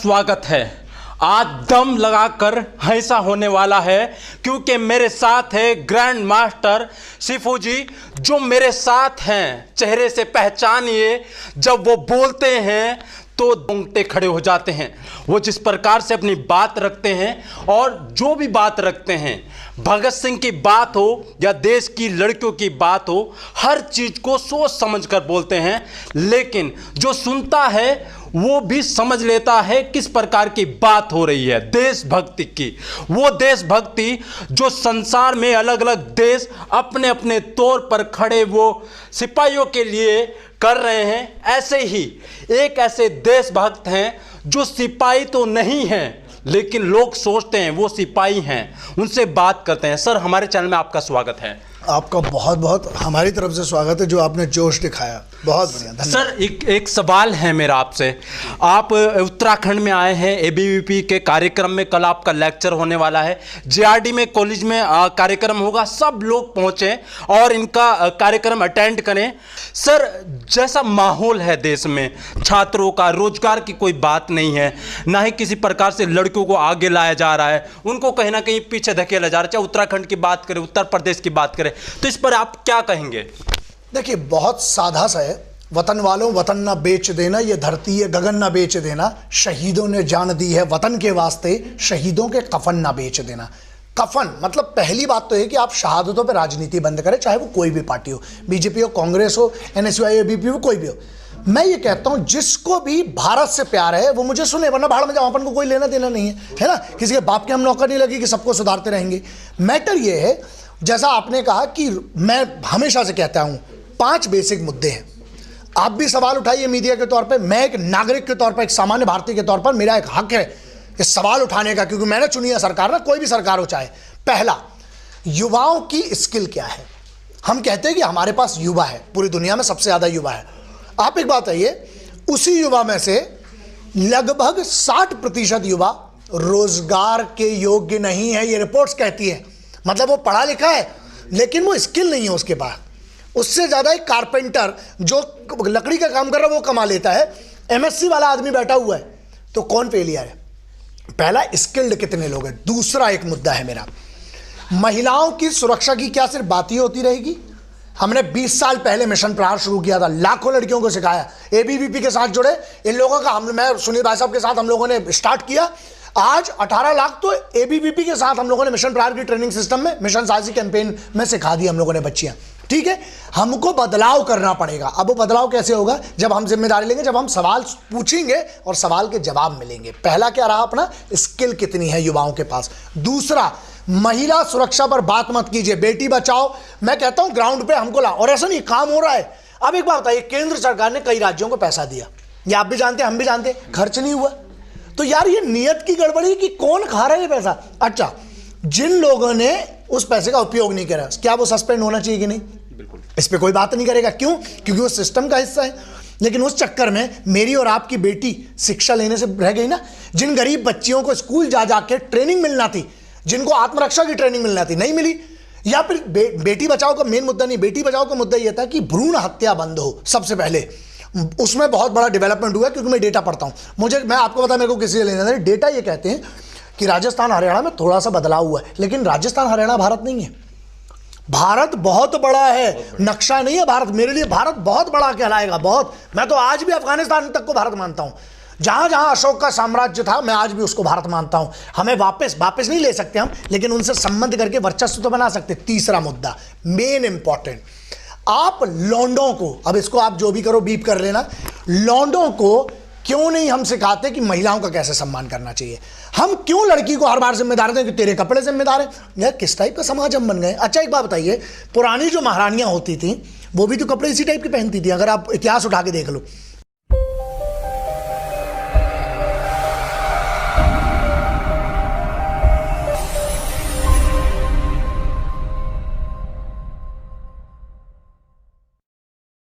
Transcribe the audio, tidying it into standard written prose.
स्वागत है। आज दम लगाकर ऐसा होने वाला है क्योंकि मेरे साथ है ग्रैंड मास्टर शिफू जी, जो मेरे साथ हैं। चेहरे से पहचानिए, जब वो बोलते हैं तो रोंगटे खड़े हो जाते हैं। वो जिस प्रकार से अपनी बात रखते हैं और जो भी बात रखते हैं, भगत सिंह की बात हो या देश की लड़कियों की बात हो, हर चीज़ को सोच समझ कर बोलते हैं। लेकिन जो सुनता है वो भी समझ लेता है किस प्रकार की बात हो रही है। देशभक्ति की, वो देशभक्ति जो संसार में अलग अलग देश अपने अपने तौर पर खड़े वो सिपाहियों के लिए कर रहे हैं, ऐसे ही एक ऐसे देशभक्त हैं जो सिपाही तो नहीं हैं लेकिन लोग सोचते हैं वो सिपाही हैं। उनसे बात करते हैं। सर, हमारे चैनल में आपका स्वागत है। आपका बहुत बहुत हमारी तरफ से स्वागत है, जो आपने जोश दिखाया, बहुत बढ़िया, धन्यवाद। सर, एक सवाल है मेरा आपसे। आप उत्तराखंड में आए हैं एबीवीपी के कार्यक्रम में, कल आपका लेक्चर होने वाला है। जेआरडी में कॉलेज में कार्यक्रम होगा, सब लोग पहुंचे और इनका कार्यक्रम अटेंड करें। सर, जैसा माहौल है देश में, छात्रों का रोजगार की कोई बात नहीं है, ना ही किसी प्रकार से लड़कियों को आगे लाया जा रहा है, उनको कहीं ना कहीं पीछे धकेला जा रहा है। चाहे उत्तराखंड की बात करें, उत्तर प्रदेश की बात करें, तो इस पर आप क्या कहेंगे? देखिए, बहुत साधा सा है। वतन वालों, वतन ना बेच देना, ये धरती है गगन ना बेच देना। शहीदों ने जान दी है वतन के वास्ते, शहीदों के कफन ना बेच देना। कफन मतलब पहली बात तो है कि आप शहादतों पे राजनीति बंद करें, चाहे वो कोई भी पार्टी हो, बीजेपी हो, कांग्रेस हो, एनएसयूआई, एबीपी हो, कोई भी हो। मैं ये कहता हूं, जिसको भी भारत से प्यार है वो मुझे सुने, वरना भाड़ में जाओ, अपन को कोई लेना देना नहीं है ना। किसी के बाप के हम नौकर नहीं लगी कि सबको सुधारते रहेंगे। मैटर ये है, जैसा आपने कहा कि मैं हमेशा से कहता हूं 5 बेसिक मुद्दे हैं। आप भी सवाल उठाइए मीडिया के तौर पे, मैं एक नागरिक के तौर पर, एक सामान्य भारतीय के तौर पर मेरा एक हक है इस सवाल उठाने का, क्योंकि मैंने चुनी है सरकार ना, कोई भी सरकार हो चाहे। पहला, युवाओं की स्किल क्या है। हम कहते हैं कि हमारे पास युवा है, पूरी दुनिया में सबसे ज्यादा युवा है। आप एक बात आइए, उसी युवा में से लगभग 60% युवा रोजगार के योग्य नहीं है, ये रिपोर्ट्स कहती है। मतलब वो पढ़ा लिखा है लेकिन वो स्किल नहीं है उसके पास। उससे ज्यादा एक कारपेंटर जो लकड़ी का काम कर रहा है वो कमा लेता है, एमएससी वाला आदमी बैठा हुआ है, तो कौन फेलियर है? पहला, स्किल्ड कितने लोग हैं। दूसरा एक मुद्दा है मेरा, महिलाओं की सुरक्षा की क्या सिर्फ बात ही होती रहेगी? हमने 20 साल पहले मिशन प्रहार शुरू किया था, लाखों लड़कियों को सिखाया, एबीवीपी के साथ जुड़े इन लोगों का, मैं सुनील भाई साहब के साथ हम लोगों ने स्टार्ट किया। आज 18 लाख तो एबीवीपी के साथ हम लोगों ने मिशन प्रहार की ट्रेनिंग सिस्टम में, मिशन साहसी कैंपेन में सिखा दी हम लोगों ने बच्चियां। ठीक है, हमको बदलाव करना पड़ेगा। अब वो बदलाव कैसे होगा? जब हम जिम्मेदारी लेंगे, जब हम सवाल पूछेंगे और सवाल के जवाब मिलेंगे। पहला क्या रहा अपना, स्किल कितनी है युवाओं के पास। दूसरा, महिला सुरक्षा पर बात मत कीजिए, बेटी बचाओ। मैं कहता हूं ग्राउंड पे हमको ला, और ऐसा नहीं काम हो रहा है। अब एक बात बताइए, केंद्र सरकार ने कई राज्यों को पैसा दिया, ये आप भी जानते हैं, हम भी जानते हैं, खर्च नहीं हुआ। तो यार ये नियत की गड़बड़ी कि कौन खा रहा है ये पैसा। अच्छा, जिन लोगों ने उस पैसे का उपयोग नहीं करा, क्या वो सस्पेंड होना चाहिए कि नहीं? बिल्कुल। इस पे कोई बात नहीं करेगा, क्यों? क्योंकि वो सिस्टम का हिस्सा है। लेकिन उस चक्कर में मेरी और आपकी बेटी शिक्षा लेने से रह गई ना। जिन गरीब बच्चियों को स्कूल जा जाके ट्रेनिंग मिलना थी, जिनको आत्मरक्षा की ट्रेनिंग मिलना थी, नहीं मिली। या फिर बेटी बचाओ का मेन मुद्दा नहीं, बेटी बचाओ का मुद्दा यह था कि भ्रूण हत्या बंद हो। सबसे पहले उसमें बहुत बड़ा डेवलपमेंट हुआ, क्योंकि मैं डेटा पढ़ता हूं। मैं आपको बता, मेरे को किसी से लेना नहीं, डेटा ये कहते हैं कि राजस्थान हरियाणा में थोड़ा सा बदलाव हुआ है, लेकिन राजस्थान हरियाणा भारत नहीं है। भारत बहुत बड़ा है, नक्शा नहीं है भारत। मेरे लिए भारत बहुत बड़ा कहलाएगा, बहुत। मैं तो आज भी अफगानिस्तान तक को भारत मानता हूं। जहां जहां अशोक का साम्राज्य था, मैं आज भी उसको भारत मानता हूं। हमें वापस नहीं ले सकते हम, लेकिन उनसे संबंध करके वर्चस्व तो बना सकते। तीसरा मुद्दा, मेन इंपॉर्टेंट, आप लौंडों को, अब इसको आप जो भी करो बीप कर लेना, लौंडों को क्यों नहीं हम सिखाते कि महिलाओं का कैसे सम्मान करना चाहिए? हम क्यों लड़की को हर बार जिम्मेदार दें कि तेरे कपड़े जिम्मेदार हैं? यार, किस टाइप का समाज हम बन गए? अच्छा, एक बात बताइए, पुरानी जो महारानियां होती थी वो भी तो कपड़े इसी टाइप के पहनती थी। अगर आप इतिहास उठा के देख लो,